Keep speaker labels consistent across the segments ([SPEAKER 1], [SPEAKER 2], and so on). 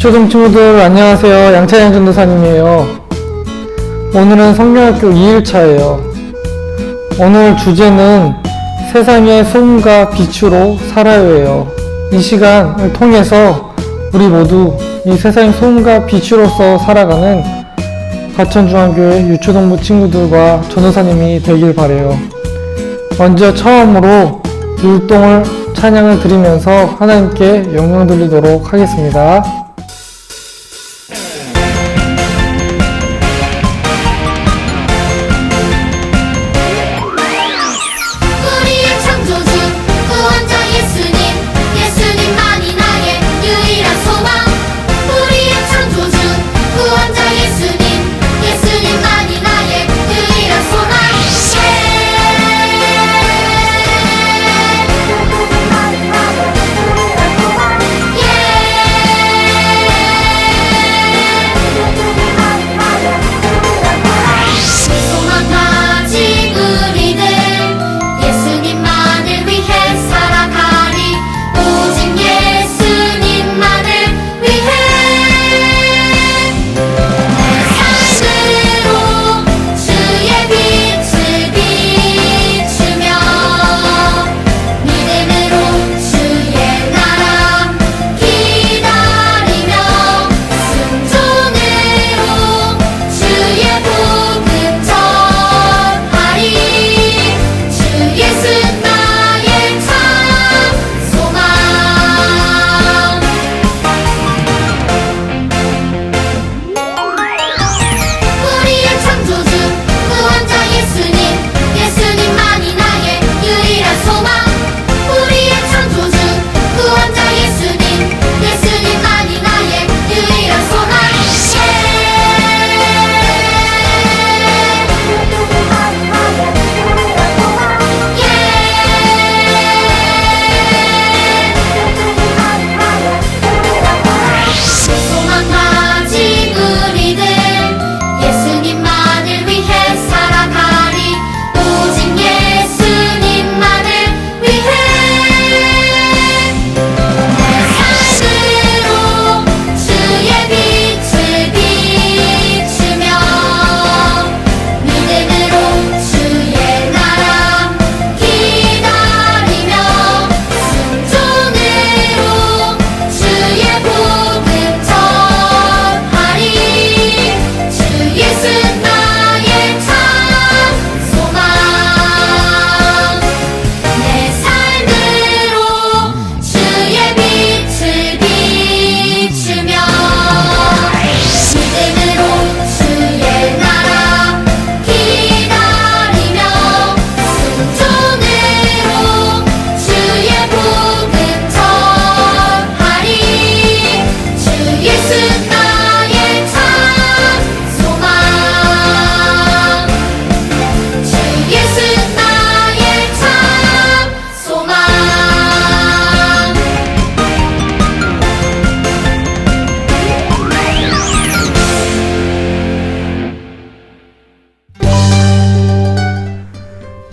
[SPEAKER 1] 유초동 친구들 안녕하세요. 양찬영 전도사님이에요. 오늘은 성경학교 2일차예요. 오늘 주제는 세상의 소금과 빛으로 살아요예요. 이 시간을 통해서 우리 모두 이 세상의 소금과 빛으로서 살아가는 가천중앙교회 유초동부 친구들과 전도사님이 되길 바래요. 먼저 처음으로 율동을 찬양을 드리면서 하나님께 영광 돌리도록 하겠습니다.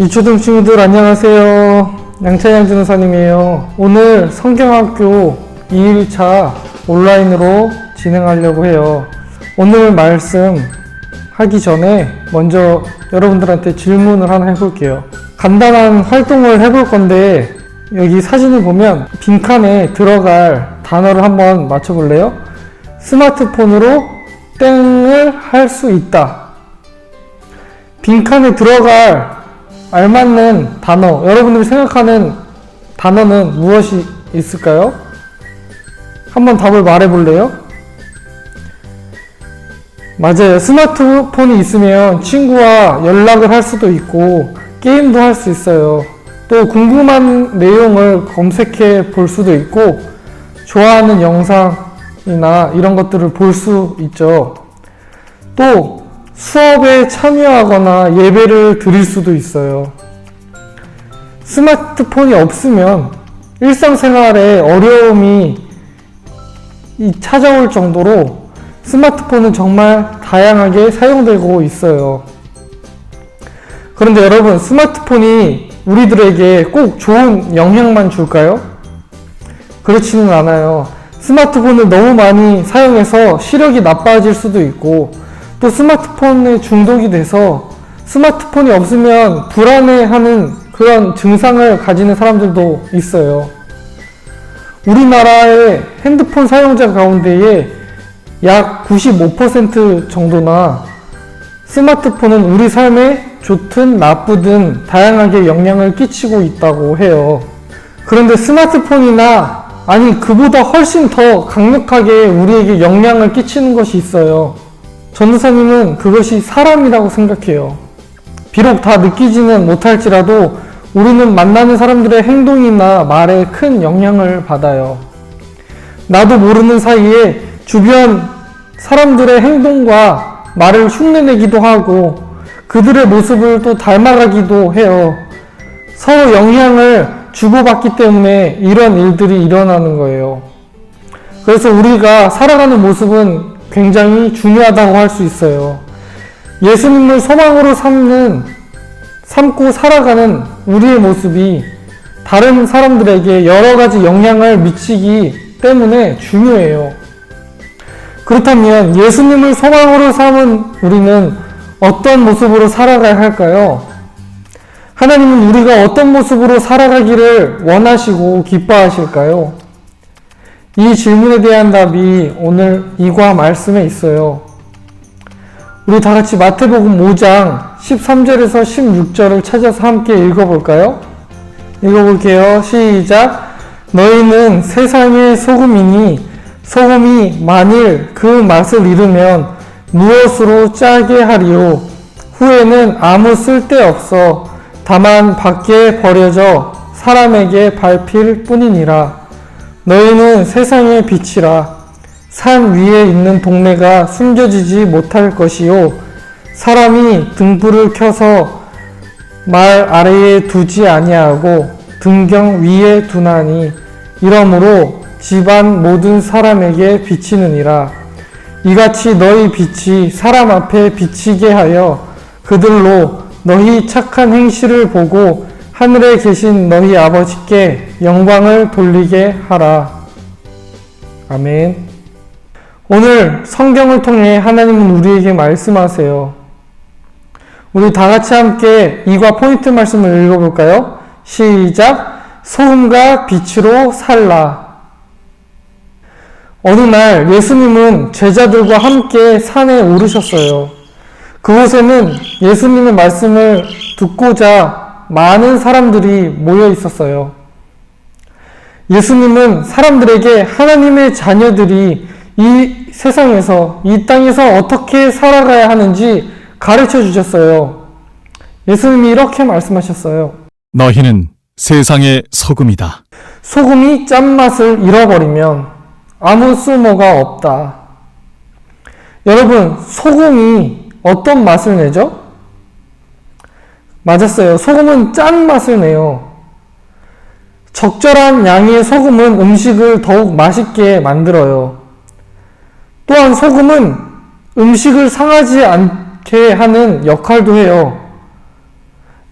[SPEAKER 1] 유초동 친구들 안녕하세요. 양찬영 전도사님이에요. 오늘 성경학교 2일차 온라인으로 진행하려고 해요. 오늘 말씀 하기 전에 먼저 여러분들한테 질문을 하나 해볼게요. 간단한 활동을 해볼 건데 여기 사진을 보면 빈칸에 들어갈 단어를 한번 맞춰볼래요? 스마트폰으로 땡을 할 수 있다. 빈칸에 들어갈 알맞는 단어, 여러분들이 생각하는 단어는 무엇이 있을까요? 한번 답을 말해볼래요? 맞아요. 스마트폰이 있으면 친구와 연락을 할 수도 있고 게임도 할 수 있어요. 또 궁금한 내용을 검색해 볼 수도 있고 좋아하는 영상이나 이런 것들을 볼 수 있죠. 또 수업에 참여하거나 예배를 드릴 수도 있어요. 스마트폰이 없으면 일상생활에 어려움이 찾아올 정도로 스마트폰은 정말 다양하게 사용되고 있어요. 그런데 여러분, 스마트폰이 우리들에게 꼭 좋은 영향만 줄까요? 그렇지는 않아요. 스마트폰을 너무 많이 사용해서 시력이 나빠질 수도 있고, 또 스마트폰에 중독이 돼서 스마트폰이 없으면 불안해하는 그런 증상을 가지는 사람들도 있어요. 우리나라의 핸드폰 사용자 가운데에 약 95% 정도나 스마트폰은 우리 삶에 좋든 나쁘든 다양하게 영향을 끼치고 있다고 해요. 그런데 스마트폰이나 아니 그보다 훨씬 더 강력하게 우리에게 영향을 끼치는 것이 있어요. 전도사님은 그것이 사람이라고 생각해요. 비록 다 느끼지는 못할지라도 우리는 만나는 사람들의 행동이나 말에 큰 영향을 받아요. 나도 모르는 사이에 주변 사람들의 행동과 말을 흉내내기도 하고 그들의 모습을 또 닮아가기도 해요. 서로 영향을 주고받기 때문에 이런 일들이 일어나는 거예요. 그래서 우리가 살아가는 모습은 굉장히 중요하다고 할 수 있어요. 예수님을 소망으로 삼고 살아가는 우리의 모습이 다른 사람들에게 여러 가지 영향을 미치기 때문에 중요해요. 그렇다면 예수님을 소망으로 삼은 우리는 어떤 모습으로 살아가야 할까요? 하나님은 우리가 어떤 모습으로 살아가기를 원하시고 기뻐하실까요? 이 질문에 대한 답이 오늘 이과 말씀에 있어요. 우리 다 같이 마태복음 5장 13절에서 16절을 찾아서 함께 읽어볼까요? 읽어볼게요. 시작. 너희는 세상의 소금이니 소금이 만일 그 맛을 잃으면 무엇으로 짜게 하리요? 후에는 아무 쓸데없어 다만 밖에 버려져 사람에게 밟힐 뿐이니라. 너희는 세상의 빛이라. 산 위에 있는 동네가 숨겨지지 못할 것이요 사람이 등불을 켜서 말 아래에 두지 아니하고 등경 위에 두나니 이러므로 집안 모든 사람에게 비치느니라. 이같이 너희 빛이 사람 앞에 비치게 하여 그들로 너희 착한 행실을 보고 하늘에 계신 너희 아버지께 영광을 돌리게 하라. 아멘. 오늘 성경을 통해 하나님은 우리에게 말씀하세요. 우리 다 같이 함께 이과 포인트 말씀을 읽어볼까요? 시작. 소금과 빛으로 살라. 어느 날 예수님은 제자들과 함께 산에 오르셨어요. 그곳에는 예수님의 말씀을 듣고자 많은 사람들이 모여 있었어요. 예수님은 사람들에게 하나님의 자녀들이 이 세상에서, 이 땅에서 어떻게 살아가야 하는지 가르쳐 주셨어요. 예수님이 이렇게 말씀하셨어요.
[SPEAKER 2] 너희는 세상의 소금이다.
[SPEAKER 1] 소금이 짠맛을 잃어버리면 아무 쓸모가 없다. 여러분, 소금이 어떤 맛을 내죠? 맞았어요. 소금은 짠맛을 내요. 적절한 양의 소금은 음식을 더욱 맛있게 만들어요. 또한 소금은 음식을 상하지 않게 하는 역할도 해요.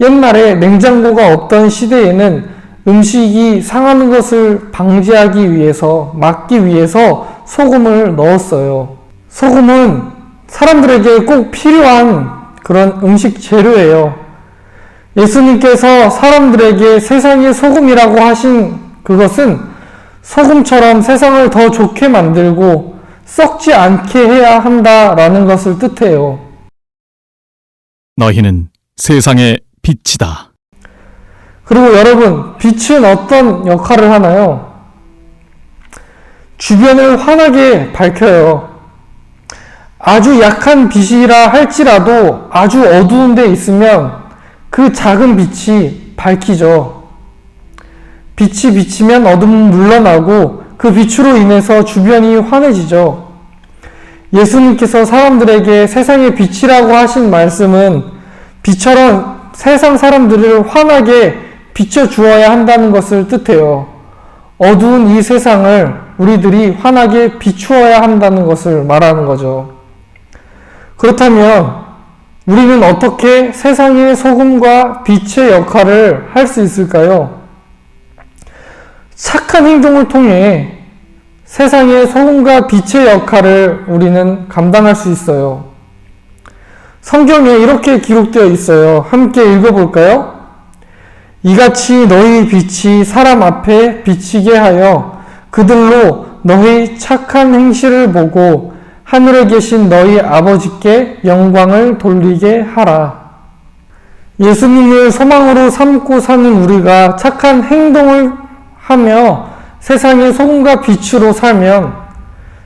[SPEAKER 1] 옛날에 냉장고가 없던 시대에는 음식이 상하는 것을 방지하기 위해서, 막기 위해서 소금을 넣었어요. 소금은 사람들에게 꼭 필요한 그런 음식 재료예요. 예수님께서 사람들에게 세상의 소금이라고 하신 그것은 소금처럼 세상을 더 좋게 만들고 썩지 않게 해야 한다라는 것을 뜻해요.
[SPEAKER 2] 너희는 세상의 빛이다.
[SPEAKER 1] 그리고 여러분, 빛은 어떤 역할을 하나요? 주변을 환하게 밝혀요. 아주 약한 빛이라 할지라도 아주 어두운 데 있으면 그 작은 빛이 밝히죠. 빛이 비치면 어둠은 물러나고 그 빛으로 인해서 주변이 환해지죠. 예수님께서 사람들에게 세상의 빛이라고 하신 말씀은 빛처럼 세상 사람들을 환하게 비춰주어야 한다는 것을 뜻해요. 어두운 이 세상을 우리들이 환하게 비추어야 한다는 것을 말하는 거죠. 그렇다면 우리는 어떻게 세상의 소금과 빛의 역할을 할 수 있을까요? 착한 행동을 통해 세상의 소금과 빛의 역할을 우리는 감당할 수 있어요. 성경에 이렇게 기록되어 있어요. 함께 읽어볼까요? 이같이 너희 빛이 사람 앞에 비치게 하여 그들로 너희 착한 행실을 보고 하늘에 계신 너희 아버지께 영광을 돌리게 하라. 예수님을 소망으로 삼고 사는 우리가 착한 행동을 하며 세상의 소금과 빛으로 살면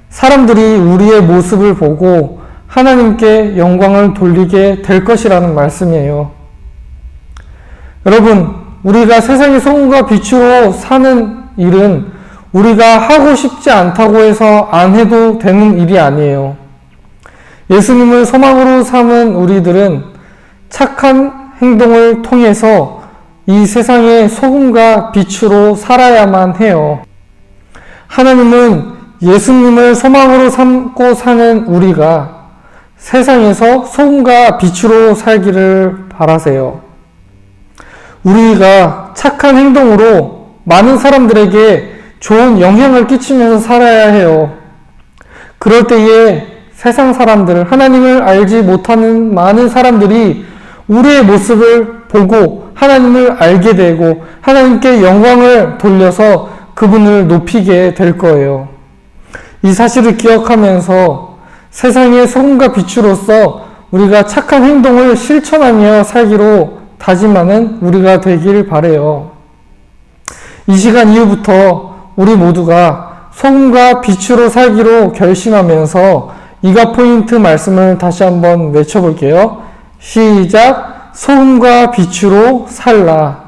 [SPEAKER 1] 사람들이 우리의 모습을 보고 하나님께 영광을 돌리게 될 것이라는 말씀이에요. 여러분, 우리가 세상의 소금과 빛으로 사는 일은 우리가 하고 싶지 않다고 해서 안 해도 되는 일이 아니에요. 예수님을 소망으로 삼은 우리들은 착한 행동을 통해서 이 세상의 소금과 빛으로 살아야만 해요. 하나님은 예수님을 소망으로 삼고 사는 우리가 세상에서 소금과 빛으로 살기를 바라세요. 우리가 착한 행동으로 많은 사람들에게 좋은 영향을 끼치면서 살아야 해요. 그럴 때에 세상 사람들, 하나님을 알지 못하는 많은 사람들이 우리의 모습을 보고 하나님을 알게 되고 하나님께 영광을 돌려서 그분을 높이게 될 거예요. 이 사실을 기억하면서 세상의 소금과 빛으로서 우리가 착한 행동을 실천하며 살기로 다짐하는 우리가 되길 바라요. 이 시간 이후부터 우리 모두가 소금과 빛으로 살기로 결심하면서 이가 포인트 말씀을 다시 한번 외쳐볼게요. 시작! 소금과 빛으로 살라.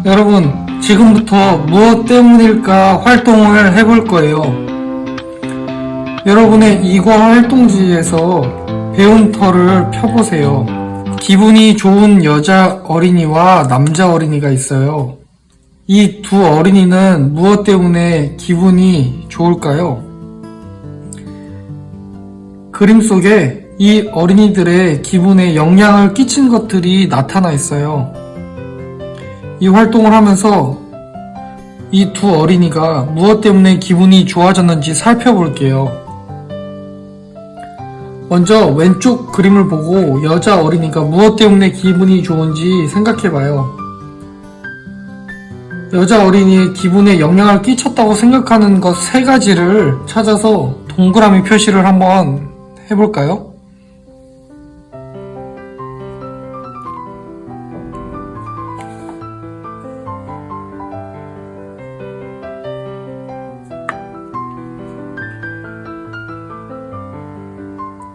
[SPEAKER 1] 여러분, 지금부터 무엇 때문일까 활동을 해볼 거예요. 여러분의 이과 활동지에서 배움터를 펴보세요. 기분이 좋은 여자 어린이와 남자 어린이가 있어요. 이 두 어린이는 무엇 때문에 기분이 좋을까요? 그림 속에 이 어린이들의 기분에 영향을 끼친 것들이 나타나 있어요. 이 활동을 하면서 이 두 어린이가 무엇 때문에 기분이 좋아졌는지 살펴볼게요. 먼저 왼쪽 그림을 보고 여자 어린이가 무엇 때문에 기분이 좋은지 생각해봐요. 여자 어린이의 기분에 영향을 끼쳤다고 생각하는 것 3가지를 찾아서 동그라미 표시를 한번 해볼까요?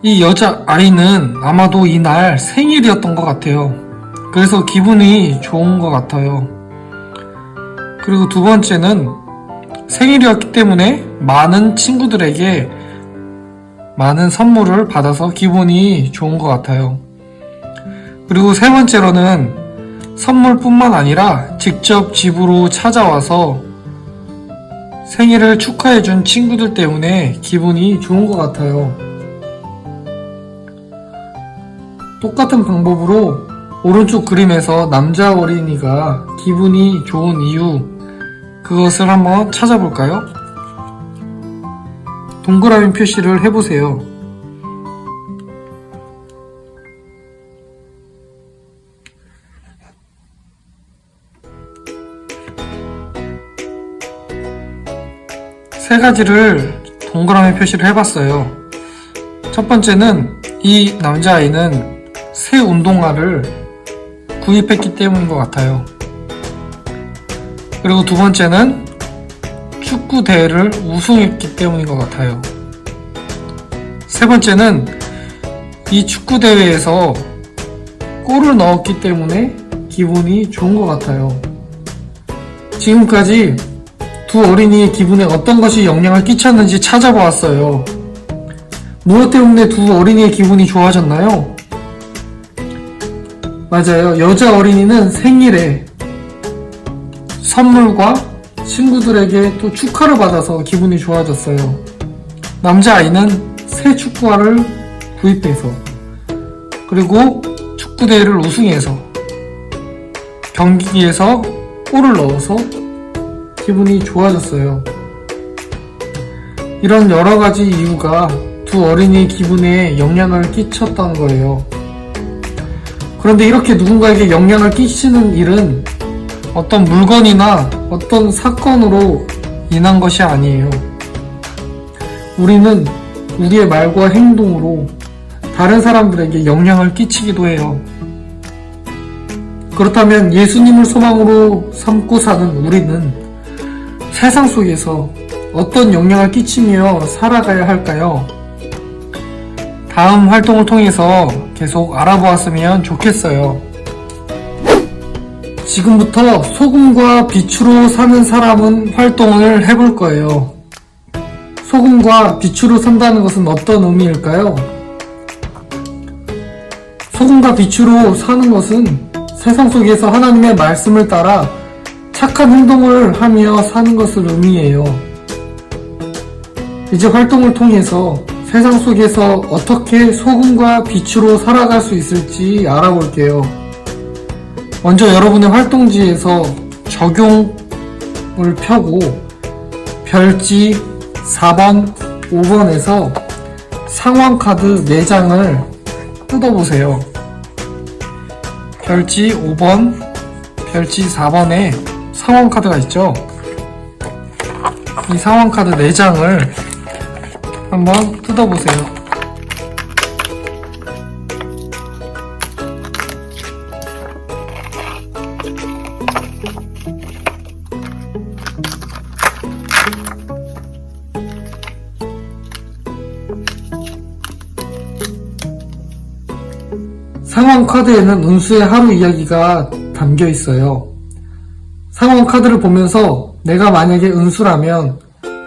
[SPEAKER 1] 이 여자아이는 아마도 이날 생일이었던 것 같아요. 그래서 기분이 좋은 것 같아요. 그리고 두 번째는 생일이었기 때문에 많은 친구들에게 많은 선물을 받아서 기분이 좋은 것 같아요. 그리고 세 번째로는 선물뿐만 아니라 직접 집으로 찾아와서 생일을 축하해준 친구들 때문에 기분이 좋은 것 같아요. 똑같은 방법으로 오른쪽 그림에서 남자 어린이가 기분이 좋은 이유, 그것을 한번 찾아볼까요? 동그라미 표시를 해보세요. 세 가지를 동그라미 표시를 해봤어요. 첫 번째는 이 남자아이는 새 운동화를 구입했기 때문인 것 같아요. 그리고 두 번째는 축구 대회를 우승했기 때문인 것 같아요. 세 번째는 이 축구 대회에서 골을 넣었기 때문에 기분이 좋은 것 같아요. 지금까지 두 어린이의 기분에 어떤 것이 영향을 끼쳤는지 찾아보았어요. 무엇 때문에 두 어린이의 기분이 좋아졌나요? 맞아요. 여자 어린이는 생일에 선물과 친구들에게 또 축하를 받아서 기분이 좋아졌어요. 남자아이는 새 축구화를 구입해서, 그리고 축구대회를 우승해서, 경기에서 골을 넣어서 기분이 좋아졌어요. 이런 여러 가지 이유가 두 어린이의 기분에 영향을 끼쳤던 거예요. 그런데 이렇게 누군가에게 영향을 끼치는 일은 어떤 물건이나 어떤 사건으로 인한 것이 아니에요. 우리는 우리의 말과 행동으로 다른 사람들에게 영향을 끼치기도 해요. 그렇다면 예수님을 소망으로 삼고 사는 우리는 세상 속에서 어떤 영향을 끼치며 살아가야 할까요? 다음 활동을 통해서 계속 알아보았으면 좋겠어요. 지금부터 소금과 빛으로 사는 사람은 활동을 해볼 거예요. 소금과 빛으로 산다는 것은 어떤 의미일까요? 소금과 빛으로 사는 것은 세상 속에서 하나님의 말씀을 따라 착한 행동을 하며 사는 것을 의미해요. 이제 활동을 통해서 세상 속에서 어떻게 소금과 빛으로 살아갈 수 있을지 알아볼게요. 먼저 여러분의 활동지에서 적용을 펴고 별지 4번, 5번에서 상황카드 4장을 뜯어보세요. 별지 5번, 별지 4번에 상황카드가 있죠. 이 상황카드 4장을 한번 뜯어보세요. 상황 카드에는 은수의 하루 이야기가 담겨 있어요. 상황 카드를 보면서 내가 만약에 은수라면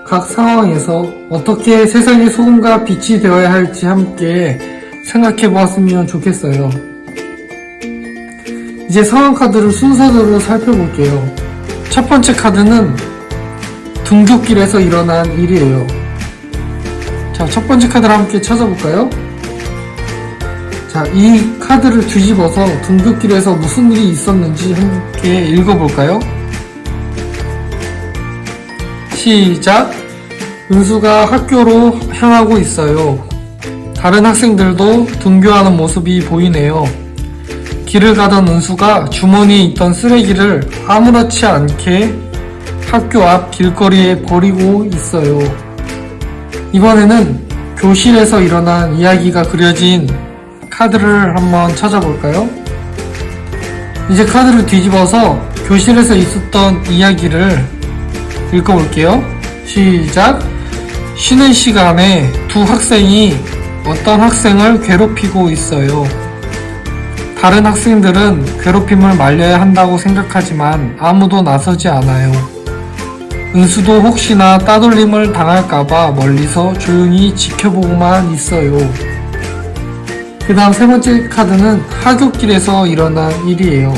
[SPEAKER 1] 각 상황에서 어떻게 세상의 소금과 빛이 되어야 할지 함께 생각해 보았으면 좋겠어요. 이제 상황 카드를 순서대로 살펴볼게요. 첫 번째 카드는 등굣길에서 일어난 일이에요. 자, 첫 번째 카드를 함께 찾아볼까요? 자, 이 카드를 뒤집어서 등굣길에서 무슨 일이 있었는지 함께 읽어볼까요? 시작! 은수가 학교로 향하고 있어요. 다른 학생들도 등교하는 모습이 보이네요. 길을 가던 은수가 주머니에 있던 쓰레기를 아무렇지 않게 학교 앞 길거리에 버리고 있어요. 이번에는 교실에서 일어난 이야기가 그려진 카드를 한번 찾아볼까요? 이제 카드를 뒤집어서 교실에서 있었던 이야기를 읽어볼게요. 시작! 쉬는 시간에 두 학생이 어떤 학생을 괴롭히고 있어요. 다른 학생들은 괴롭힘을 말려야 한다고 생각하지만 아무도 나서지 않아요. 은수도 혹시나 따돌림을 당할까봐 멀리서 조용히 지켜보고만 있어요. 그 다음 세 번째 카드는 하굣길에서 일어난 일이에요.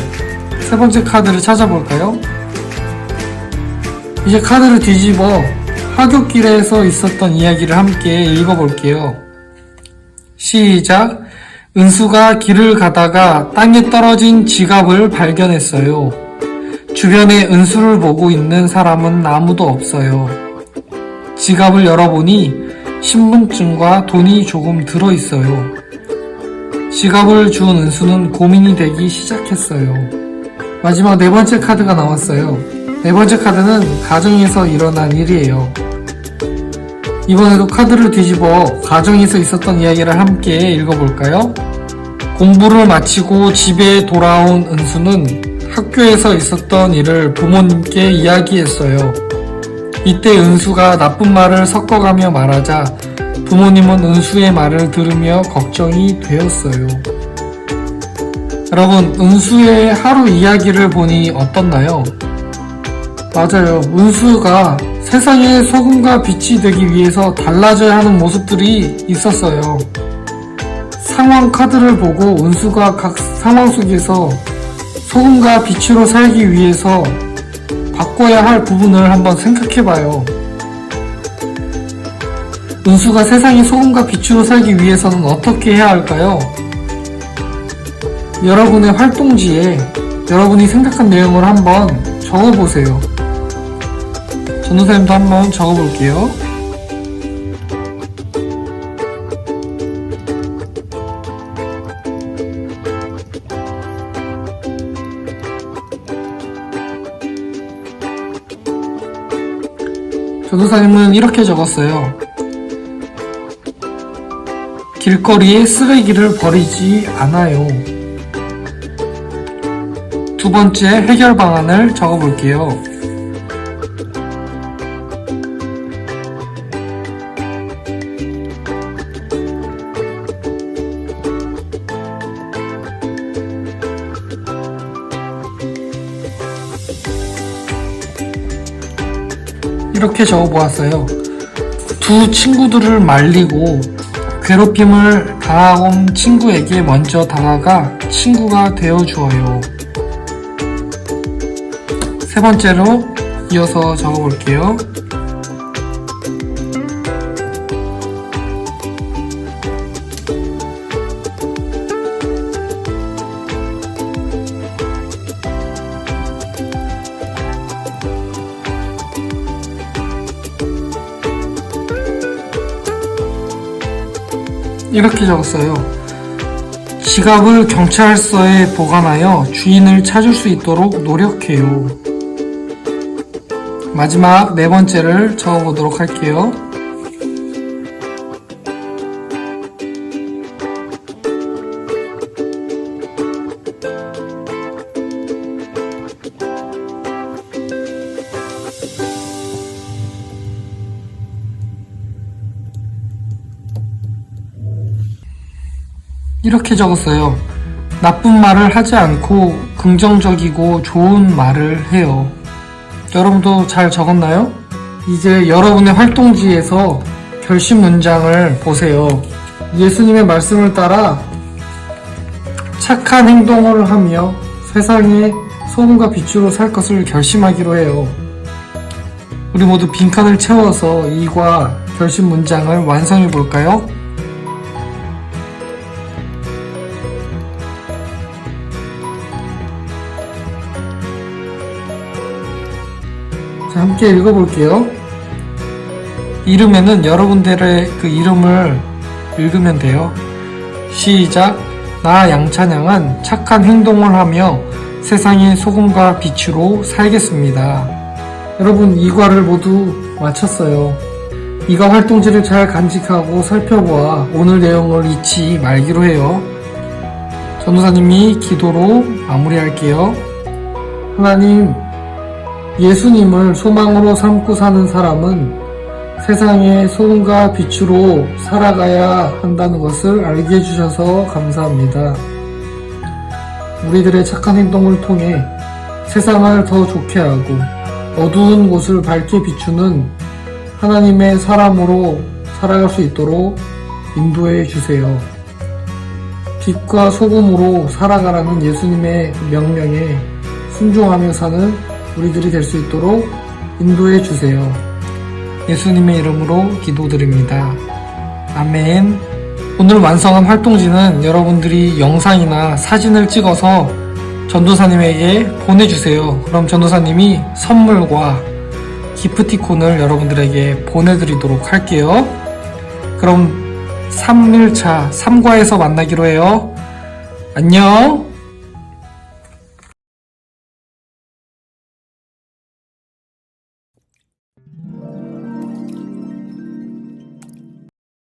[SPEAKER 1] 세 번째 카드를 찾아볼까요? 이제 카드를 뒤집어 하굣길에서 있었던 이야기를 함께 읽어볼게요. 시작! 은수가 길을 가다가 땅에 떨어진 지갑을 발견했어요. 주변에 은수를 보고 있는 사람은 아무도 없어요. 지갑을 열어보니 신분증과 돈이 조금 들어있어요. 지갑을 주운 은수는 고민이 되기 시작했어요. 마지막 네 번째 카드가 나왔어요. 네 번째 카드는 가정에서 일어난 일이에요. 이번에도 카드를 뒤집어 가정에서 있었던 이야기를 함께 읽어볼까요? 공부를 마치고 집에 돌아온 은수는 학교에서 있었던 일을 부모님께 이야기했어요. 이때 은수가 나쁜 말을 섞어가며 말하자 부모님은 은수의 말을 들으며 걱정이 되었어요. 여러분, 은수의 하루 이야기를 보니 어떻나요? 맞아요. 은수가 세상의 소금과 빛이 되기 위해서 달라져야 하는 모습들이 있었어요. 상황 카드를 보고 은수가 각 상황 속에서 소금과 빛으로 살기 위해서 바꿔야 할 부분을 한번 생각해봐요. 은수가 세상의 소금과 빛으로 살기 위해서는 어떻게 해야 할까요? 여러분의 활동지에 여러분이 생각한 내용을 한번 적어보세요. 전도사님도 한번 적어볼게요. 전도사님은 이렇게 적었어요. 길거리에 쓰레기를 버리지 않아요. 두 번째 해결 방안을 적어볼게요. 이렇게 적어보았어요. 두 친구들을 말리고 괴롭힘을 당하온 친구에게 먼저 다가가 친구가 되어주어요. 세 번째로 이어서 적어볼게요. 이렇게 적었어요. 지갑을 경찰서에 보관하여 주인을 찾을 수 있도록 노력해요. 마지막 네 번째를 적어보도록 할게요. 이렇게 적었어요. 나쁜 말을 하지 않고 긍정적이고 좋은 말을 해요. 여러분도 잘 적었나요? 이제 여러분의 활동지에서 결심 문장을 보세요. 예수님의 말씀을 따라 착한 행동을 하며 세상에 소금과 빛으로 살 것을 결심하기로 해요. 우리 모두 빈칸을 채워서 이과 결심 문장을 완성해 볼까요? 자, 함께 읽어볼게요. 이름에는 여러분들의 그 이름을 읽으면 돼요. 시작. 나 양찬양은 착한 행동을 하며 세상의 소금과 빛으로 살겠습니다. 여러분, 이과를 모두 마쳤어요. 이과 활동지를 잘 간직하고 살펴보아 오늘 내용을 잊지 말기로 해요. 전도사님이 기도로 마무리할게요. 하나님, 예수님을 소망으로 삼고 사는 사람은 세상의 소금과 빛으로 살아가야 한다는 것을 알게 해주셔서 감사합니다. 우리들의 착한 행동을 통해 세상을 더 좋게 하고 어두운 곳을 밝게 비추는 하나님의 사람으로 살아갈 수 있도록 인도해 주세요. 빛과 소금으로 살아가라는 예수님의 명령에 순종하며 사는 우리들이 될 수 있도록 인도해 주세요. 예수님의 이름으로 기도드립니다. 아멘. 오늘 완성한 활동지는 여러분들이 영상이나 사진을 찍어서 전도사님에게 보내주세요. 그럼 전도사님이 선물과 기프티콘을 여러분들에게 보내드리도록 할게요. 그럼 3일차 3과에서 만나기로 해요. 안녕.